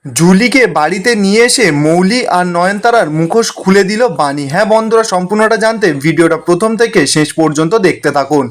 জুলিকে বাড়িতে নিয়ে এসে মৌলি আর নয়নতারার মুখোশ খুলে দিল বানি। হ্যাঁ বন্ধুরা, সম্পূর্ণটা জানতে ভিডিওটা প্রথম থেকে শেষ পর্যন্ত দেখতে থাকুন।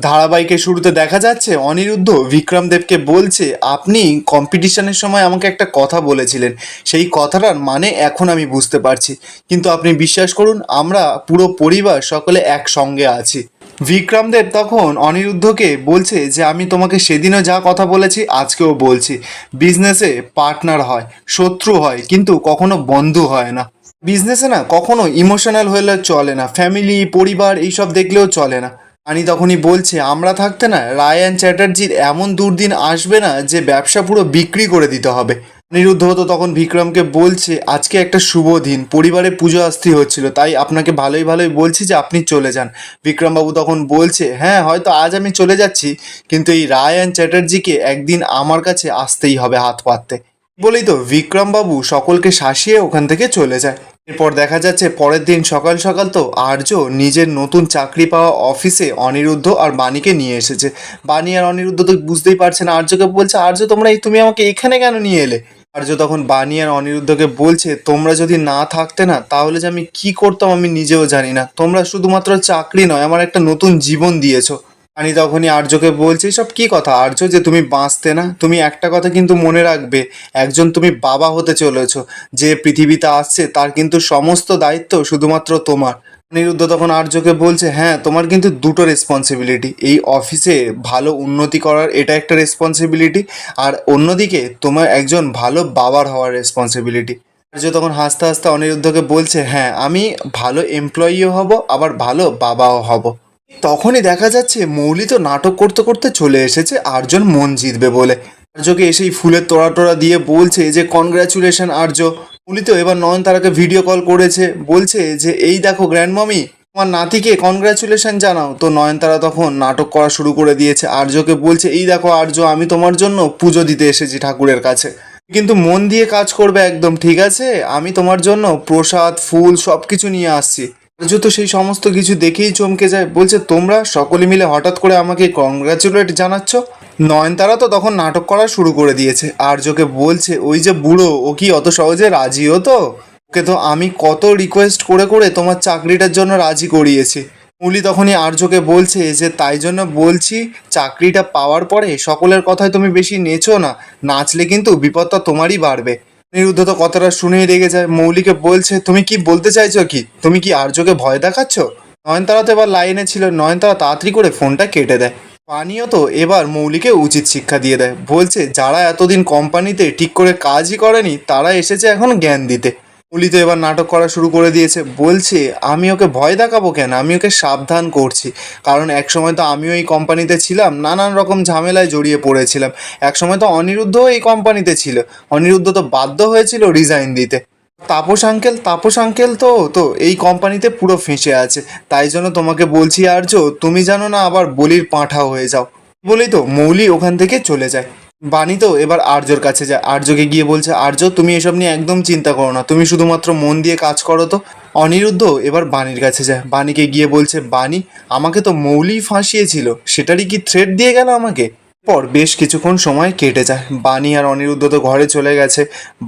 ধারাবাহিকের শুরুতে দেখা যাচ্ছে অনিরুদ্ধ বিক্রম দেবকে বলছে, আপনি কম্পিটিশনের সময় আমাকে একটা কথা বলেছিলেন, সেই কথাটার মানে এখন আমি বুঝতে পারছি, কিন্তু আপনি বিশ্বাস করুন আমরা পুরো পরিবার সকলে একসঙ্গে আছি। বিক্রম দেব তখন অনিরুদ্ধকে বলছে যে আমি তোমাকে সেদিনও যা কথা বলেছি আজকেও বলছি, বিজনেসে পার্টনার হয়, শত্রু হয়, কিন্তু কখনো বন্ধু হয় না। বিজনেসে না কখনো ইমোশনাল হলে চলে না, ফ্যামিলি পরিবার এইসব দেখলেও চলে না। আনি তখনই বলছে আমরা থাকতে না রায়ান চ্যাটার্জির এমন দুর্দিন আসবে না যে ব্যবসা পুরো বিক্রি করে দিতে হবে। অনিরুদ্ধ তো তখন বিক্রমকে বলছে আজকে একটা শুভ দিন, পরিবারে পুজো আসতে হচ্ছিল, তাই আপনাকে ভালোই ভালোই বলছি যে আপনি চলে যান। বিক্রমবাবু তখন বলছে হ্যাঁ হয়তো আজ আমি চলে যাচ্ছি, কিন্তু এই রায়ান চ্যাটার্জিকে একদিন আমার কাছে আসতেই হবে হাত পাততে। বলেই তো বিক্রমবাবু সকলকে শাসিয়ে ওখান থেকে চলে যায়। এরপর দেখা যাচ্ছে পরের দিন সকাল সকাল তো আর্য নিজের নতুন চাকরি পাওয়া অফিসে অনিরুদ্ধ আর বাণীকে নিয়ে এসেছে। বাণী আর অনিরুদ্ধ তো বুঝতেই পারছে না, আর্যকে বলছে আর্য তোমরা তুমি আমাকে এখানে কেন নিয়ে এলে। আর্য তখন বাণী আর অনিরুদ্ধকে বলছে তোমরা যদি না থাকতে না তাহলে যে আমি কি করতাম আমি নিজেও জানি না, তোমরা শুধুমাত্র চাকরি নয় আমার একটা নতুন জীবন দিয়েছো। বাণী তখনই আর্যকে বলছে সব কি কথা আর্য যে তুমি বাঁচতে না, তুমি একটা কথা কিন্তু মনে রাখবে, একজন তুমি বাবা হতে চলেছো, যে পৃথিবীতে আসছে তার কিন্তু সমস্ত দায়িত্ব শুধুমাত্র তোমার। অনিরুদ্ধ তখন আর্যকে বলছে হ্যাঁ তোমার কিন্তু দুটো রেসপন্সিবিলিটি, এই অফিসে ভালো উন্নতি করার এটা একটা রেসপন্সিবিলিটি, আর অন্যদিকে তোমার একজন ভালো বাবার হওয়ার রেসপন্সিবিলিটি। আর্য তখন হাসতে হাসতে অনিরুদ্ধকে বলছে হ্যাঁ আমি ভালো এমপ্লয়িও হব আবার ভালো বাবাও হব। তখনই দেখা যাচ্ছে মৌলি তো নাটক করতে করতে চলে এসেছে আর্যর মন জিতবে বলে। আর্যকে এসেই ফুলের তোড়া টোড়া দিয়ে বলছে যে কনগ্রাচুলেশন আর্য। মৌলি তো এবার নয়নতারাকে ভিডিও কল করেছে, বলছে যে এই দেখো গ্র্যান্ড মামি আমার নাতিকে কনগ্রাচুলেশন জানাও। তো নয়নতারা তখন নাটক করা শুরু করে দিয়েছে, আর্যকে বলছে এই দেখো আর্য আমি তোমার জন্য পুজো দিতে এসেছি ঠাকুরের কাছে, কিন্তু মন দিয়ে কাজ করবে একদম, ঠিক আছে? আমি তোমার জন্য প্রসাদ ফুল সব কিছু নিয়ে আসছি। আর্য তো সেই সমস্ত কিছু দেখেই চমকে যায়, বলছে তোমরা সকলে মিলে হঠাৎ করে আমাকে কংগ্রাচুলেট জানাচ্ছ। নয়নতারা তো তখন নাটক করা শুরু করে দিয়েছে, আর্যকে বলছে ওই যে বুড়ো ও কি অত সহজে রাজি হতো, ওকে তো আমি কত রিকোয়েস্ট করে করে তোমার চাকরিটার জন্য রাজি করিয়েছি। মুলি তখনই আর্যকে বলছে যে তাই জন্য বলছি চাকরিটা পাওয়ার পরে সকলের কথায় তুমি বেশি নেচো না, নাচলে কিন্তু বিপদটা তোমারই বাড়বে। অনিরুদ্ধ তো কথাটা শুনেই রেগে যায়, মৌলিকে বলছে তুমি কি বলতে চাইছো, কি তুমি কি আর্যকে ভয় দেখাচ্ছ। নয়নতারা তো এবার লাইনে ছিল, নয়নতারা তাড়াতাড়ি করে ফোনটা কেটে দেয়। পানীয় তো এবার মৌলিকে উচিত শিক্ষা দিয়ে দেয়, বলছে যারা এতদিন কোম্পানিতে ঠিক করে কাজই করেনি তারা এসেছে এখন জ্ঞান দিতে। মৌলি তো এবার নাটক করা শুরু করে দিয়েছে, বলছে আমি ওকে ভয় দেখাবো কেন, আমি ওকে সাবধান করছি, কারণ একসময় তো আমিও এই কোম্পানিতে ছিলাম, নানান রকম ঝামেলায় জড়িয়ে পড়েছিলাম, একসময় তো অনিরুদ্ধও এই কোম্পানিতে ছিল, অনিরুদ্ধ তো বাধ্য হয়েছিল রিজাইন দিতে। তাপস আঙ্কেল তো তো এই কোম্পানিতে পুরো ফেঁসে আছে, তাই জন্য তোমাকে বলছি আর্য তুমি জানো না আবার বলির পাঁঠা হয়ে যাও। বলেই তো মৌলি ওখান থেকে চলে যায়। বাণী তো এবার আর্যর কাছে যায়, আর্যকে গিয়ে বলছে আর্য তুমি এসব নিয়ে একদম চিন্তা করো না, তুমি শুধুমাত্র মন দিয়ে কাজ করো তো। অনিরুদ্ধ এবার বাণীর কাছে যায়, বাণীকে গিয়ে বলছে বাণী আমাকে তো মৌলি ফাঁসিয়েছিল, সেটারই কি থ্রেট দিয়ে গেল আমাকে। পর বেশ কিছুক্ষণ সময় কেটে যায়, বাণী আর অনিরুদ্ধ তো ঘরে চলে গেছে।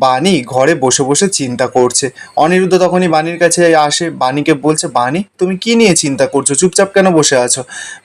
বাণী ঘরে বসে বসে চিন্তা করছে, অনিরুদ্ধ তখনই বাণীর কাছে আসে, বাণীকে বলছে বাণী তুমি কি নিয়ে চিন্তা করছো, চুপচাপ কেন বসে আছো।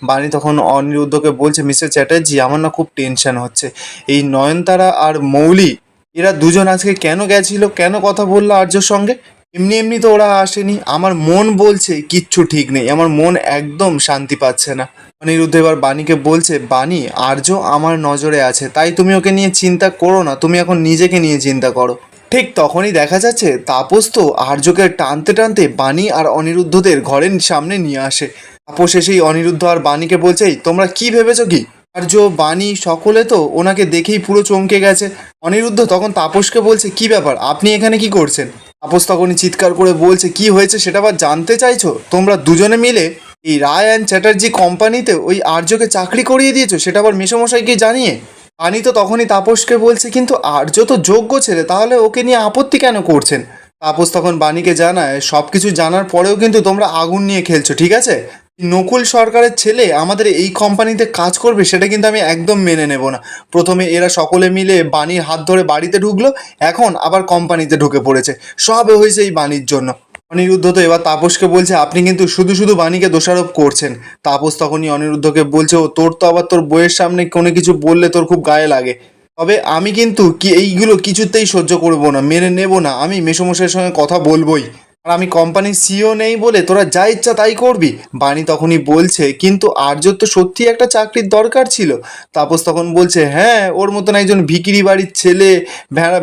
বাণী তখন অনিরুদ্ধকে বলছে মিস্টার চ্যাটার্জি আমার না খুব টেনশন হচ্ছে, এই নয়নতারা আর মৌলি এরা দুজন আজকে কেন গেছিল, কেন কথা বললো আর্যর সঙ্গে, এমনি এমনি তো ওরা আসেনি, আমার মন বলছে কিচ্ছু ঠিক নেই, আমার মন একদম শান্তি পাচ্ছে না। অনিরুদ্ধ এবার বাণীকে বলছে বাণী আর্য আমার নজরে আছে, তাই তুমি ওকে নিয়ে চিন্তা করো না, তুমি এখন নিজেকে নিয়ে চিন্তা করো। ঠিক তখনই দেখা যাচ্ছে তাপস তো আর্যকে টানতে টানতে বাণী আর অনিরুদ্ধদের ঘরের সামনে নিয়ে আসে। তাপস এসেই অনিরুদ্ধ আর বাণীকে বলছে এই তোমরা কি ভেবেছো কি। আর্য বাণী সকলে তো ওনাকে দেখেই পুরো চমকে গেছে। অনিরুদ্ধ তখন তাপসকে বলছে কি ব্যাপার আপনি এখানে কি করছেন। তাপস তখনই চিৎকার করে বলছে কি হয়েছে সেটা আবার জানতে চাইছো, তোমরা দুজনে মিলে এই রায় অ্যান্ড চ্যাটার্জি কোম্পানিতে ওই আর্যকে চাকরি করিয়ে দিয়েছো, সেটা আবার মেসোমশাইকে জানিয়ে। আনি তো তখনই তাপসকে বলছে কিন্তু আর্য তো যোগ্য ছেলে, তাহলে ওকে নিয়ে আপত্তি কেন করছেন। তাপস তখন বাণীকে জানায় সব কিছু জানার পরেও কিন্তু তোমরা আগুন নিয়ে খেলছো, ঠিক আছে, নকুল সরকারের ছেলে আমাদের এই কোম্পানিতে কাজ করবে সেটা কিন্তু আমি একদম মেনে নেব না। প্রথমে এরা সকলে মিলে বাণীর হাত ধরে বাড়িতে ঢুকলো, এখন আবার কোম্পানিতে ঢুকে পড়েছে। সব হয়েছে এই বাণীর জন্য। অনিরুদ্ধ তো এবার তাপসকে বলছে আপনি কিন্তু শুধু শুধু বাণীকে দোষারোপ করছেন। তাপস তখনই অনিরুদ্ধকে বলছে ও তোর তো আবার তোর বইয়ের সামনে কোনো কিছু বললে তোর খুব গায়ে লাগে। তবে আমি কিন্তু কি এইগুলো কিছুতেই সহ্য করবো না, মেনে নেব না। আমি মেসোমশাইয়ের সঙ্গে কথা বলবোই। আর আমি কোম্পানির সিও নেই বলে তোরা যা ইচ্ছা তাই করবি। বাণী তখনই বলছে কিন্তু আর্যর তো সত্যি একটা চাকরির দরকার ছিল। তাপস তখন বলছে হ্যাঁ, ওর মতন একজন ভিখিরি বাড়ির ছেলে,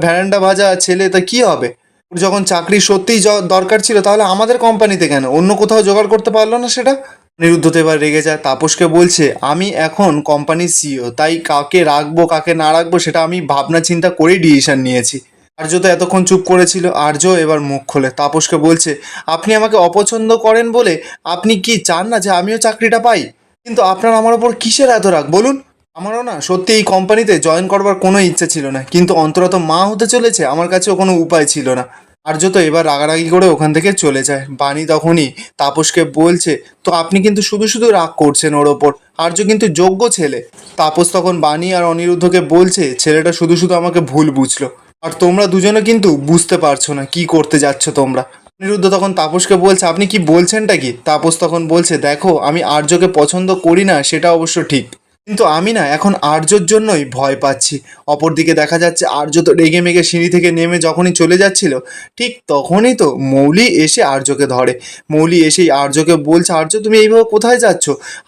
ভ্যারান্ডা ভাজা ছেলে, তা কি হবে? ওর যখন চাকরি সত্যিই দরকার ছিল তাহলে আমাদের কোম্পানিতে কেন, অন্য কোথাও জোগাড় করতে পারলো না সেটা? নিরুদ্ধ তো এবার রেগে যায়, তাপসকে বলছে আমি এখন কোম্পানির সিও, তাই কাকে রাখবো কাকে না রাখবো সেটা আমি ভাবনা চিন্তা করেই ডিসিশন নিয়েছি। আর্য তো এতক্ষণ চুপ করেছিল, আর্য এবার মুখ খোলে, তাপসকে বলছে আপনি আমাকে অপছন্দ করেন বলে আপনি কি চান না যে আমিও চাকরিটা পাই? কিন্তু আপনার আমার ওপর কিসের এত রাগ বলুন? আমারও না সত্যি এই কোম্পানিতে জয়েন করবার কোনো ইচ্ছে ছিল না, কিন্তু অন্তত মা হতে চলেছে আমার কাছেও কোনো উপায় ছিল না। আর্য তো এবার রাগারাগি করে ওখান থেকে চলে যায়। বাণী তখনই তাপসকে বলছে তো আপনি কিন্তু শুধু শুধু রাগ করছেন ওর ওপর, আর্য কিন্তু যোগ্য ছেলে। তাপস তখন বাণী আর অনিরুদ্ধকে বলছে ছেলেটা শুধু শুধু আমাকে ভুল বুঝলো, আর তোমরা দুজনে কিন্তু বুঝতে পারছো না কি করতে যাচ্ছ তোমরা। অনিরুদ্ধ তখন তাপসকে বলছে আপনি কি বলছেনটা কি? তাপস তখন বলছে দেখো আমি আর্যকে পছন্দ করি না সেটা অবশ্য ঠিক, কিন্তু আমি না এখন আর্যর জন্যই ভয় পাচ্ছি। অপরদিকে দেখা যাচ্ছে আর্য তো রেগে মেগে সিঁড়ি থেকে নেমে যখনই চলে যাচ্ছিল, ঠিক তখনই তো মৌলি এসে আর্যকে ধরে। মৌলি এসেই আর্যকে বলছে আর্য তুমি এইভাবে কোথায় যাচ্ছ?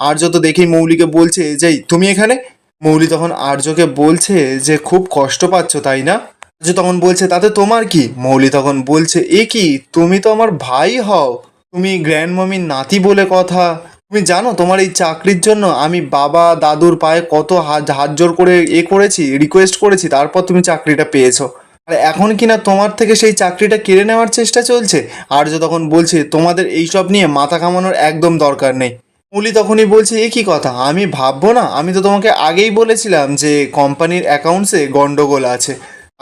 আর্য তো দেখেই মৌলিকে বলছে যাই তুমি এখানে। মৌলি তখন আর্যকে বলছে যে খুব কষ্ট পাচ্ছ তাই না? আর্য তখন বলছে তাতে তোমার কি? মৌলি তখন বলছে এ কি, তুমি তো আমার ভাই হও, তুমি গ্র্যান্ড মামির নাতি বলে কথা। তুমি জানো তোমার এই চাকরির জন্য আমি বাবা দাদুর পায়ে কত হাত হাত জোর করে করেছি, রিকোয়েস্ট করেছি, তারপর তুমি চাকরিটা পেয়েছো। আর এখন কিনা তোমার থেকে সেই চাকরিটা কেড়ে নেওয়ার চেষ্টা চলছে। আর্য তখন বলছে তোমাদের এইসব নিয়ে মাথা ঘামানোর একদম দরকার নেই। মৌলি তখনই বলছে এ কি কথা, আমি ভাববো না? আমি তো তোমাকে আগেই বলেছিলাম যে কোম্পানির অ্যাকাউন্টসে গন্ডগোল আছে।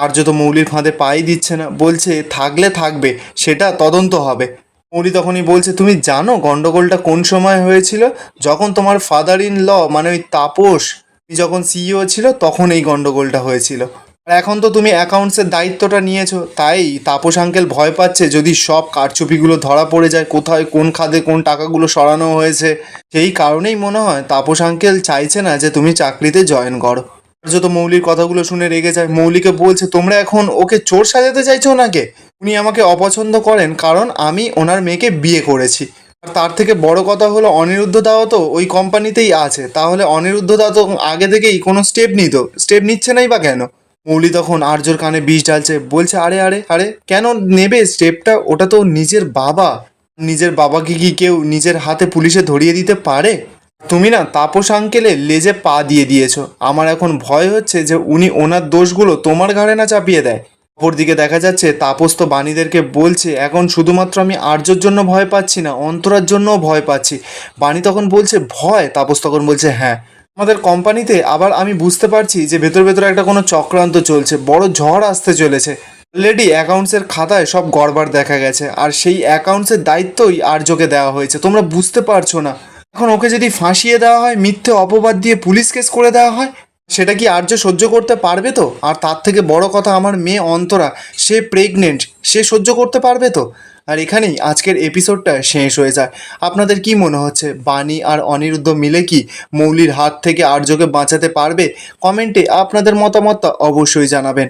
আর্য তো মৌলির ফাঁদে পাই দিচ্ছে না, বলছে থাকলে থাকবে, সেটা তদন্ত হবে। মৌলি তখনই বলছে তুমি জানো গন্ডগোলটা কোন সময় হয়েছিল? যখন তোমার ফাদার ইন ল মানে ওই তাপস যখন সিইও ছিল তখন এই গন্ডগোলটা হয়েছিল। আর এখন তো তুমি অ্যাকাউন্টসের দায়িত্বটা নিয়েছো, তাই তাপস আঙ্কেল ভয় পাচ্ছে যদি সব কারচুপিগুলো ধরা পড়ে যায়, কোথায় কোন খাদে কোন টাকাগুলো সরানো হয়েছে। সেই কারণেই মনে হয় তাপস আঙ্কেল চাইছে না যে তুমি চাকরিতে জয়েন করো। যত মৌলির কথাগুলো শুনে রেগে যায়, মৌলিকে বলছে তোমরা এখন ওকে চোর সাজাতে চাইছো নাকি? উনি আমাকে অপছন্দ করেন কারণ আমি ওনার মেয়েকে বিয়ে করেছি। আর তার থেকে বড় কথা হলো অনিরুদ্ধ দাও তো ওই কোম্পানিতেই আছে, তাহলে অনিরুদ্ধ দা তো আগে থেকেই কোনো স্টেপ নিচ্ছে নাই বা কেন? মৌলি তখন আর্যর কানে বিষ ঢালছে, বলছে আরে আরে আরে কেন নেবে স্টেপটা? ওটা তো নিজের বাবা, নিজের বাবাকে কি কেউ নিজের হাতে পুলিশে ধরিয়ে দিতে পারে? তুমি না তাপস আঙ্কেলের লেজে পা দিয়ে দিয়েছো। আমার এখন ভয় হচ্ছে যে উনি ওনার দোষগুলো তোমার ঘাড়ে না চাপিয়ে দেয়। অপরদিকে দেখা যাচ্ছে তাপস তো বাণীদেরকে বলছে এখন শুধুমাত্র আমি আর্যর জন্য ভয় পাচ্ছি না, অন্তরার জন্যও ভয় পাচ্ছি। বাণী তখন বলছে ভয়? তাপস তখন বলছে হ্যাঁ, আমাদের কোম্পানিতে আবার আমি বুঝতে পারছি যে ভেতর ভেতর একটা কোনো চক্রান্ত চলছে, বড় ঝড় আসতে চলেছে। অলরেডি অ্যাকাউন্টসের খাতায় সব গড়বড় দেখা গেছে, আর সেই অ্যাকাউন্টসের দায়িত্বই আর্যকে দেওয়া হয়েছে, তোমরা বুঝতে পারছো না? এখন ওকে যদি ফাঁসিয়ে দেওয়া হয়, মিথ্যে অপবাদ দিয়ে পুলিশ কেস করে দেওয়া হয়, সেটা কি আর্য সহ্য করতে পারবে তো? আর তার থেকে বড় কথা আমার মেয়ে অন্তরা, সে প্রেগনেন্ট, সে সহ্য করতে পারবে তো? আর এখানেই আজকের এপিসোডটা শেষ হয়ে যায়। আপনাদের কি মনে হচ্ছে বাণী আর অনিরুদ্ধ মিলে কি মৌলির হাত থেকে আর্যকে বাঁচাতে পারবে? কমেন্টে আপনাদের মতামতটা অবশ্যই জানাবেন।